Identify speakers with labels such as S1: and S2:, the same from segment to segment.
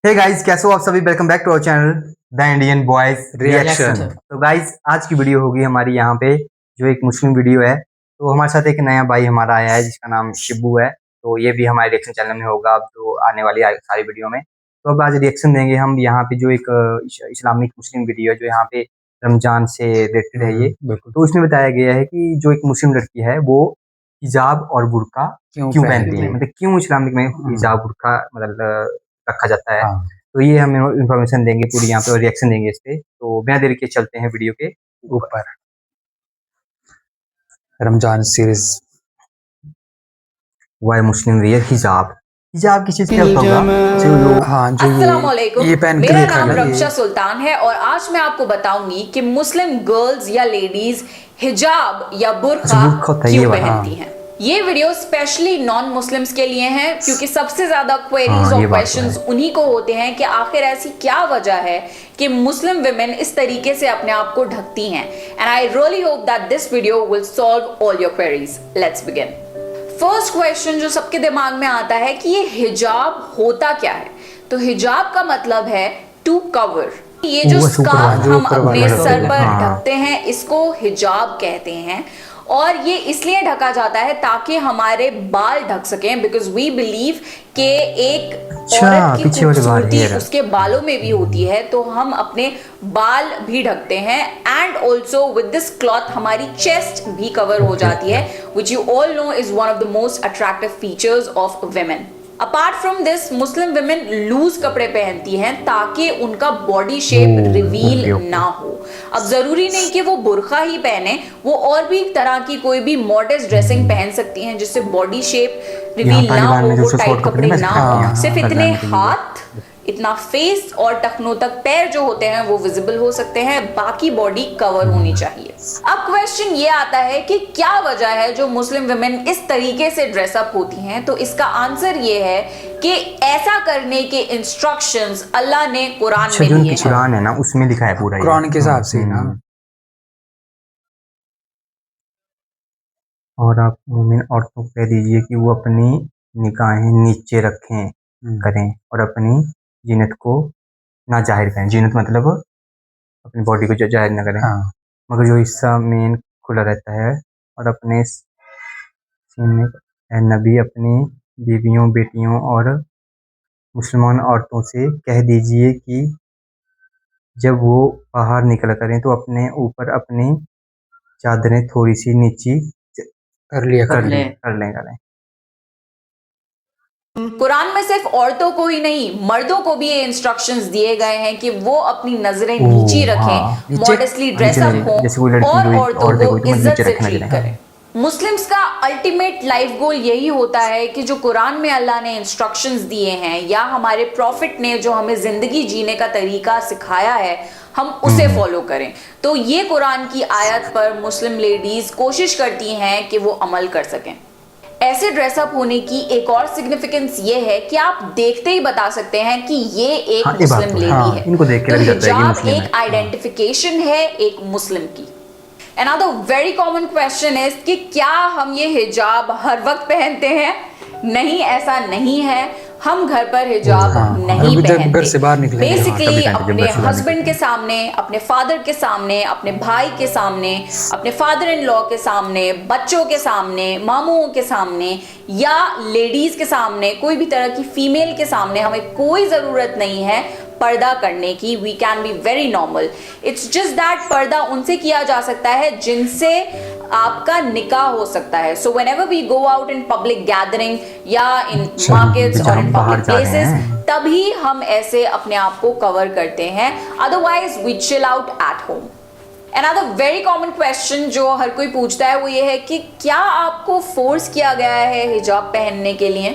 S1: Hey guys, कैसे हो आप सभी। Welcome back to our channel the Indian boys reaction. तो गाइस, आज की वीडियो होगी हमारी यहाँ पे जो एक मुस्लिम वीडियो है। तो हमारे साथ एक नया भाई हमारा आया है जिसका नाम शिबू है। तो ये भी हमारे रिएक्शन चैनल में होगा अब जो आने वाली सारी वीडियो में। तो अब आज रिएक्शन देंगे हम यहाँ पे जो एक इस्लामिक मुस्लिम वीडियो है जो यहाँ पे रमजान से रिलेटेड है ये। तो उसमें बताया गया है कि जो एक मुस्लिम लड़की है वो हिजाब और बुर्का क्यों पहनती है, मतलब क्यों इस्लामिक में हिजाब बुर्का मतलब रखा जाता है। तो ये हम इन्फॉर्मेशन देंगे पूरी यहाँ पे और रिएक्शन देंगे इस पे। तो बिना देर के चलते हैं वीडियो के ऊपर।
S2: रमजान सीरीज।
S1: वाई मुस्लिम वियर हिजाब। हिजाब किस चीज का होगा?
S3: अस्सलामुअलैकुम, मेरा नाम रक्षा सुल्तान है और आज मैं आपको बताऊंगी कि मुस्लिम गर्ल्स या लेडीज हिजाब या बुर्का क्यों पहनती हैं। ये वीडियो स्पेशली नॉन मुस्लिम्स के लिए है क्योंकि सबसे ज्यादा क्वेरीज और क्वेश्चंस उन्हीं को होते हैं कि आखिर ऐसी क्या वजह है कि मुस्लिम विमेन इस तरीके से अपने आप को ढकती हैं। And I really hope that this video will solve all your queries. Let's begin. First question जो सबके दिमाग में आता है कि ये हिजाब होता क्या है। तो हिजाब का मतलब है टू कवर। ये जो स्कार्फ हम अपने सर पर ढकते हैं इसको हिजाब कहते हैं और ये इसलिए ढका जाता है ताकि हमारे बाल ढक सकें, बिकॉज वी बिलीव कि एक औरत की खूबसूरती उसके बालों में भी होती है, तो हम अपने बाल भी ढकते हैं। And also with this cloth हमारी चेस्ट भी कवर हो जाती है, which you all know is one of the most attractive features of women. Apart from this Muslim women loose कपड़े पहनती हैं ताकि उनका बॉडी शेप रिवील ना हो। अब जरूरी नहीं कि वो बुर्का ही पहने, वो और भी तरह की कोई भी मॉडेस्ट ड्रेसिंग पहन सकती हैं जिससे बॉडी शेप रिवील ना हो, वो टाइट कपड़े ना हो। सिर्फ इतने हाथ, इतना फेस और टखनों तक पैर जो होते हैं वो विजिबल हो सकते हैं, बाकी बॉडी कवर होनी चाहिए। अब क्वेश्चन ये आता है कि क्या वजह है जो मुस्लिम विमेन इस तरीके से ड्रेसअप होती हैं। तो इसका आंसर ये है कि ऐसा करने के इंस्ट्रक्शंस अल्लाह ने कुरान में दिए हैं।
S1: कुरान है ना, उसमें लिखा है पूरा,
S2: कुरान के हिसाब से ना।
S1: और आप मोमिन औरतों को कह दीजिए कि वो अपनी निगाहें नीचे रखें करें और अपनी जीनत को ना जाहिर करें। जीनत मतलब अपनी बॉडी को जाहिर ना करें, मगर जो हिस्सा मेन खुला रहता है। और अपने सीने नबी अपनी बीवियों, बेटियों और मुसलमान औरतों से कह दीजिए कि जब वो बाहर निकला करें तो अपने ऊपर अपनी चादरें थोड़ी सी नीची कर लें।
S3: कुरान में सिर्फ औरतों को ही नहीं मर्दों को भी ये इंस्ट्रक्शंस दिए गए हैं कि वो अपनी नजरें नीची रखें, मॉडेस्टली ड्रेसअप हों और औरतों को इज्जत से ट्रीट करें। मुस्लिम्स का अल्टीमेट लाइफ गोल यही होता है कि जो कुरान में अल्लाह ने इंस्ट्रक्शंस दिए हैं या हमारे प्रॉफिट ने जो हमें जिंदगी जीने का तरीका सिखाया है हम उसे फॉलो करें। तो ये कुरान की आयत पर मुस्लिम लेडीज कोशिश करती हैं कि वो अमल कर सकें। ऐसे ड्रेसअप होने की एक और सिग्निफिकेंस ये है कि आप देखते ही बता सकते हैं कि ये एक मुस्लिम लेडी है।
S1: इनको देख के
S3: तो
S1: लग जाता है कि
S3: हिजाब एक आइडेंटिफिकेशन है एक मुस्लिम की। Another very common question is कि क्या हम ये हिजाब हर वक्त पहनते हैं? नहीं, ऐसा नहीं है। हम घर पर हिजाब नहीं पहनते। बेसिकली अपने हस्बैंड के सामने, अपने फादर के सामने, अपने भाई के सामने, अपने फादर इन लॉ के सामने, बच्चों के सामने, मामूओं के सामने या लेडीज के सामने, कोई भी तरह की फीमेल के सामने हमें कोई जरूरत नहीं है पर्दा करने की। We can be very normal. It's just that पर्दा उनसे किया जा सकता है जिनसे आपका निकाह हो सकता है। So whenever we go out in public gathering या इन मार्केट्स और इन पब्लिक प्लेसेस तभी हम ऐसे अपने आप को कवर करते हैं, otherwise we chill out at home. Another very common question जो हर कोई पूछता है वो ये है कि क्या आपको फोर्स किया गया है हिजाब पहनने के लिए?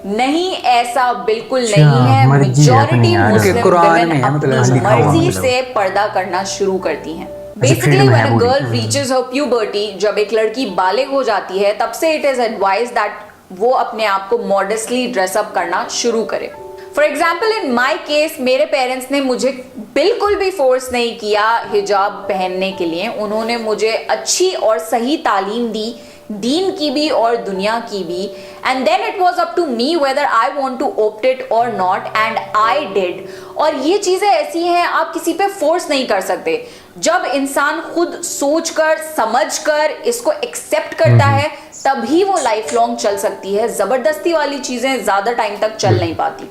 S3: नहीं, ऐसा बिल्कुल नहीं है। मेजॉरिटी मुस्लिम वुमेन अपनी मर्जी से पर्दा करना शुरू करती हैं। Basically when a girl reaches her puberty, जब एक लड़की बालिग हो जाती है तब से इट इज एडवाइज दैट वो अपने आप को मॉडेस्टली ड्रेसअप करना शुरू करे। For example in my case मेरे पेरेंट्स ने मुझे बिल्कुल भी फोर्स नहीं किया हिजाब पहनने के लिए। उन्होंने मुझे अच्छी और सही तालीम दी दीन की भी और दुनिया की भी। And then it was up to me whether I want to opt it और नॉट, एंड आई डिड। और ये चीजें ऐसी हैं, आप किसी पे फोर्स नहीं कर सकते। जब इंसान खुद सोचकर समझकर इसको एक्सेप्ट करता है तभी वो लाइफ लॉन्ग चल सकती है। जबरदस्ती वाली चीजें ज्यादा टाइम तक चल नहीं पाती।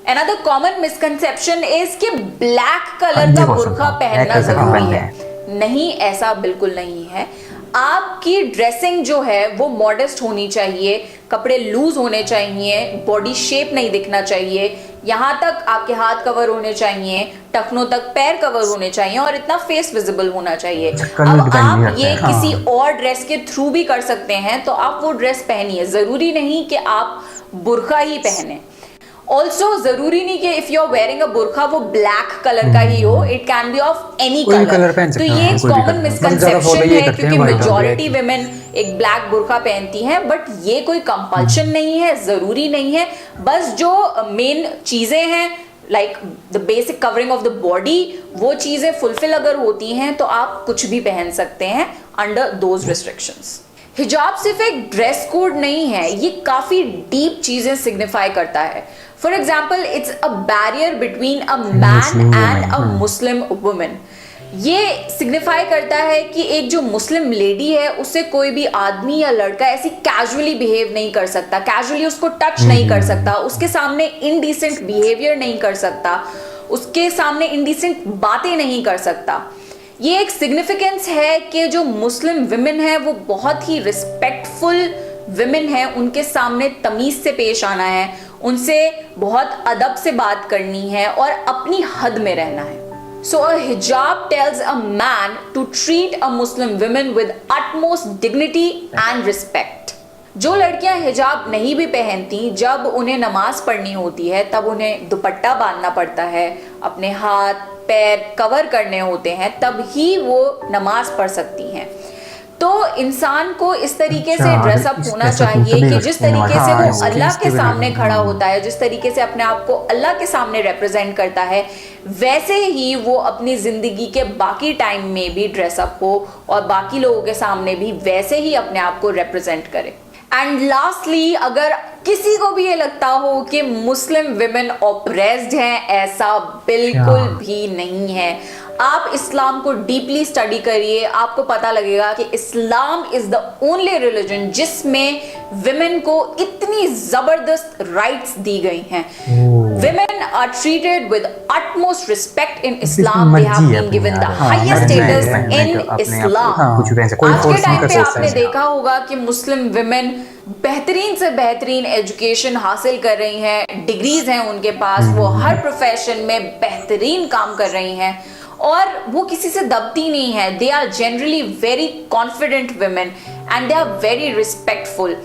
S3: Another common misconception is कि ब्लैक कलर का बुर्का पहनना जरूरी है। नहीं, ऐसा बिल्कुल नहीं है। आपकी ड्रेसिंग जो है वो मॉडेस्ट होनी चाहिए, कपड़े लूज होने चाहिए, बॉडी शेप नहीं दिखना चाहिए, यहाँ तक आपके हाथ कवर होने चाहिए, टखनों तक पैर कवर होने चाहिए और इतना फेस विजिबल होना चाहिए। अब आप ये किसी और ड्रेस के थ्रू भी कर सकते हैं, तो आप वो ड्रेस पहनिए। जरूरी नहीं कि आप बुर्का ही पहने। ऑल्सो जरूरी नहीं कि if you are wearing a बुर्का वो ब्लैक कलर का ही हो, it can be of any colour. तो ये कॉमन मिसकंसेप्शन है क्योंकि मेजॉरिटी विमेन एक ब्लैक बुर्का पहनती हैं, बट ये कोई कंपल्शन नहीं है, जरूरी नहीं है। बस जो मेन चीजें हैं like the basic covering of the body, वो चीजें फुलफिल अगर होती हैं तो आप कुछ भी पहन सकते हैं अंडर दोज रिस्ट्रिक्शंस। हिजाब सिर्फ एक ड्रेस कोड नहीं है, ये काफी डीप चीजें सिग्निफाई करता है। For example, it's a barrier between a man and a Muslim women. ये सिग्निफाई करता है कि एक जो मुस्लिम लेडी है उससे कोई भी आदमी या लड़का ऐसी कैजुअली बिहेव नहीं कर सकता, कैजुअली उसको टच नहीं कर सकता, उसके सामने इनडिसेंट बिहेवियर नहीं कर सकता, उसके सामने इनडिसेंट बातें नहीं कर सकता। ये एक सिग्निफिकेंस है कि जो मुस्लिम विमेन है वो बहुत ही रिस्पेक्टफुल विमेन है, उनके सामने तमीज से पेश आना है, उनसे बहुत अदब से बात करनी है और अपनी हद में रहना है। So a hijab tells a man to treat a Muslim woman with utmost dignity and respect. जो लड़कियां हिजाब नहीं भी पहनती, जब उन्हें नमाज पढ़नी होती है तब उन्हें दुपट्टा बांधना पड़ता है, अपने हाथ पैर कवर करने होते हैं, तब ही वो नमाज पढ़ सकती हैं। तो इंसान को इस तरीके से ड्रेसअप होना चाहिए कि जिस तरीके से वो अल्लाह के सामने खड़ा होता है, जिस तरीके से अपने आप को अल्लाह के सामने रिप्रेजेंट करता है, वैसे ही वो अपनी जिंदगी के बाकी टाइम में भी ड्रेसअप हो और बाकी लोगों के सामने भी वैसे ही अपने आप को रिप्रेजेंट करे। एंड लास्टली, अगर किसी को भी ये लगता हो कि मुस्लिम विमेन ऑप्रेस्ड हैं, ऐसा बिल्कुल भी नहीं है। आप इस्लाम को डीपली स्टडी करिए, आपको पता लगेगा कि Islam is the only religion जिसमें विमेन को इतनी जबरदस्त राइट्स दी गई हैं। Women are treated with utmost respect in Islam. They have been given the highest status in Islam. आज के टाइम पे आपने देखा होगा कि मुस्लिम विमेन बेहतरीन से बेहतरीन एजुकेशन हासिल कर रही हैं, डिग्रीज हैं उनके पास, वो हर प्रोफेशन में बेहतरीन काम कर रही हैं और वो किसी से दबती नहीं है। They are generally very confident women and they are very respectful.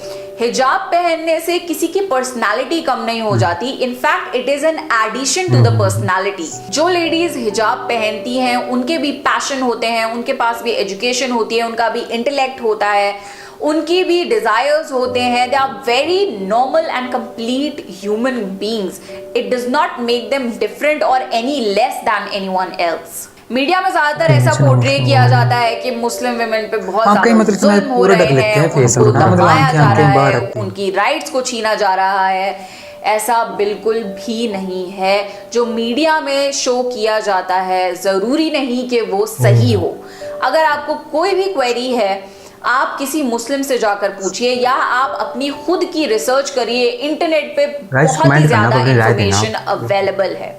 S3: हिजाब पहनने से किसी की पर्सनालिटी कम नहीं हो जाती, in fact it is an addition to the personality. जो लेडीज हिजाब पहनती हैं उनके भी पैशन होते हैं, उनके पास भी एजुकेशन होती है, उनका भी इंटेलेक्ट होता है, उनकी भी डिजायर्स होते हैं। They are very normal and complete human beings. It does not make them different or any less than anyone else. Media में ज्यादातर ऐसा पोर्ट्रे किया जाता है कि मुस्लिम विमेन पे बहुत ज्यादा जुल्म हो रहे हैं, उनको दबाया जा रहा है, उनकी राइट्स को छीना जा रहा है। ऐसा बिल्कुल भी नहीं है। जो मीडिया में शो किया जाता है जरूरी नहीं कि वो सही हो। अगर आपको कोई भी क्वेरी है, आप किसी मुस्लिम से जाकर पूछिए या आप अपनी खुद की रिसर्च करिए। इंटरनेट पे बहुत ही ज्यादा इंफॉर्मेशन अवेलेबल है।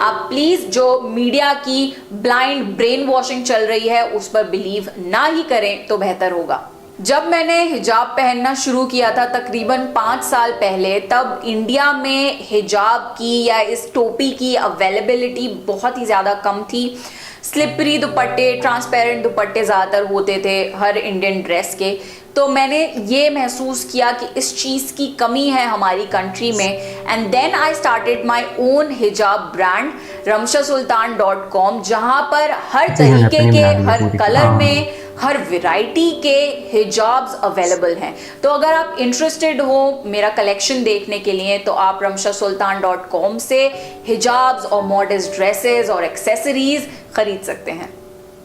S3: आप प्लीज जो मीडिया की ब्लाइंड ब्रेन वॉशिंग चल रही है उस पर बिलीव ना ही करें तो बेहतर होगा। जब मैंने हिजाब पहनना शुरू किया था तकरीबन 5 साल पहले, तब इंडिया में हिजाब की या इस टोपी की अवेलेबिलिटी बहुत ही ज्यादा कम थी। स्लिपरी दुपट्टे, ट्रांसपेरेंट दुपट्टे ज़्यादातर होते थे हर इंडियन ड्रेस के। तो मैंने ये महसूस किया कि इस चीज़ की कमी है हमारी कंट्री में, and then I started my own हिजाब ब्रांड ramshasultan.com, जहाँ पर हर तरीके के, हर कलर में, हर वैरायटी के हिजाब्स अवेलेबल हैं। तो अगर आप इंटरेस्टेड हो मेरा कलेक्शन देखने के लिए तो आप ramshasultan.com से हिजाब्स और मॉडेस्ट ड्रेसेस और एक्सेसरीज खरीद सकते हैं।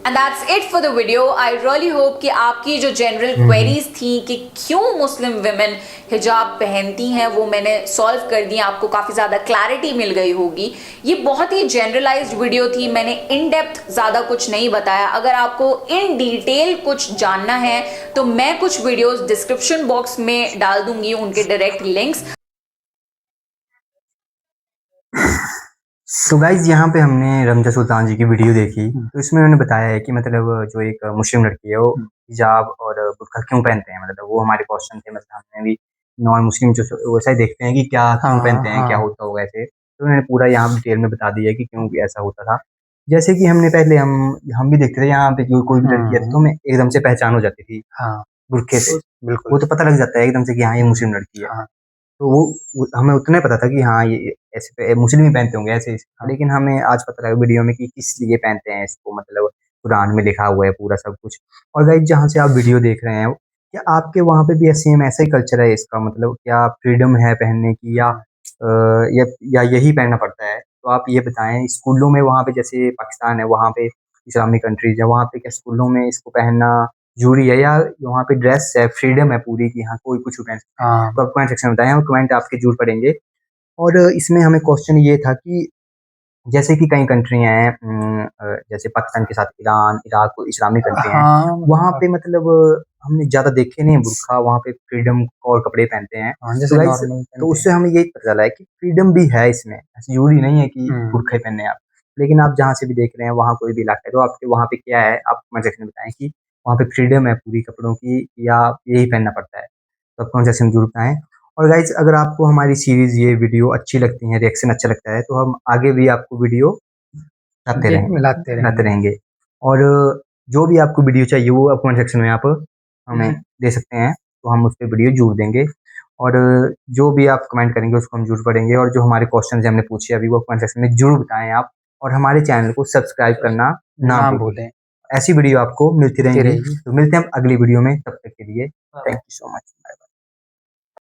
S3: And that's it for the video. I really hope कि आपकी जो जनरल क्वेरीज थी कि क्यों मुस्लिम विमेन हिजाब पहनती हैं वो मैंने सॉल्व कर दी, आपको काफ़ी ज़्यादा क्लैरिटी मिल गई होगी। ये बहुत ही जनरलाइज्ड वीडियो थी, मैंने इन डेप्थ ज़्यादा कुछ नहीं बताया। अगर आपको इन डिटेल कुछ जानना है तो मैं कुछ वीडियोस डिस्क्रिप्शन बॉक्स में डाल दूंगी, उनके डायरेक्ट लिंक्स।
S1: तो गाइज यहाँ पे हमने रमजा सुल्तान जी की वीडियो देखी, तो इसमें उन्होंने बताया है कि मतलब जो एक मुस्लिम लड़की है वो हिजाब और बुर्का क्यों पहनते हैं, मतलब वो हमारे क्वेश्चन थे। मतलब हमने भी नॉन मुस्लिम जो वैसा ही देखते हैं कि क्या क्यों पहनते हैं, क्या होता होगा ऐसे। तो उन्होंने पूरा यहाँ डिटेल में बता दिया कि क्यों ऐसा होता था। जैसे कि हमने पहले हम भी देखते थे यहाँ पे जो कोई भी लड़की है तो हमें एकदम से पहचान हो जाती थी बुरखे से, बिल्कुल वो तो पता लग जाता है एकदम से कि हाँ ये मुस्लिम लड़की है। तो वो हमें उतना ही पता था कि हाँ ये ऐसे मुस्लिम ही पहनते होंगे ऐसे। लेकिन हमें आज पता लगा वीडियो में कि किस लिए पहनते हैं इसको, मतलब कुरान में लिखा हुआ है पूरा सब कुछ। और गाइस जहाँ से आप वीडियो देख रहे हैं, क्या आपके वहाँ पे भी सेम ऐसा ही कल्चर है इसका, मतलब क्या फ्रीडम है पहनने की या यही पहनना पड़ता है? तो आप ये बताएं। स्कूलों में वहाँ पे जैसे पाकिस्तान है, वहाँ पे इस्लामिक कंट्रीज है, वहाँ पे क्या स्कूलों में इसको पहनना जरूरी है या वहाँ पे ड्रेस है, फ्रीडम है पूरी कि हाँ कोई कुछ भी पहन सकता है? तो आप कमेंट सेक्शन में बताएं, हम कमेंट आपके जरूर पढ़ेंगे। और इसमें हमें क्वेश्चन ये था कि जैसे कि कई कंट्रियाँ हैं जैसे पाकिस्तान के साथ ईरान, इराक इस्लामिक कंट्री हैं, वहाँ पे मतलब हमने ज़्यादा देखे नहीं है बुर्का, वहाँ पे फ्रीडम और कपड़े पहनते हैं। तो गाइस तो उससे हमें यही पता चला है कि फ्रीडम भी है इसमें, ऐसे ज़रूरी नहीं है कि बुर्का ही पहने आप। लेकिन आप जहाँ से भी देख रहे हैं वहाँ कोई भी इलाका है, तो आपके वहाँ पे क्या है आप कमेंट सेक्शन में बताएं कि वहाँ पे फ्रीडम है पूरी कपड़ों की या यही पहनना पड़ता है? तो आप कमेंट सेक्शन में ज़रूर बताएं। और गाइज अगर आपको हमारी सीरीज ये वीडियो अच्छी लगती है, रिएक्शन अच्छा लगता है, तो हम आगे भी आपको वीडियो लाते रहेंगे। और जो भी आपको वीडियो चाहिए वो आप कमेंट सेक्शन में आप हमें दे सकते हैं, तो हम उस पर वीडियो जरूर देंगे। और जो भी आप कमेंट करेंगे उसको हम जरूर पढ़ेंगे। और जो हमारे क्वेश्चन हमने पूछे अभी वो कमेंट सेक्शन में जरूर बताएं आप, और हमारे चैनल को सब्सक्राइब करना ना भूलें। ऐसी वीडियो आपको मिलती रहेंगी। तो मिलते हैं हम अगली वीडियो में, तब तक के लिए थैंक यू सो मच।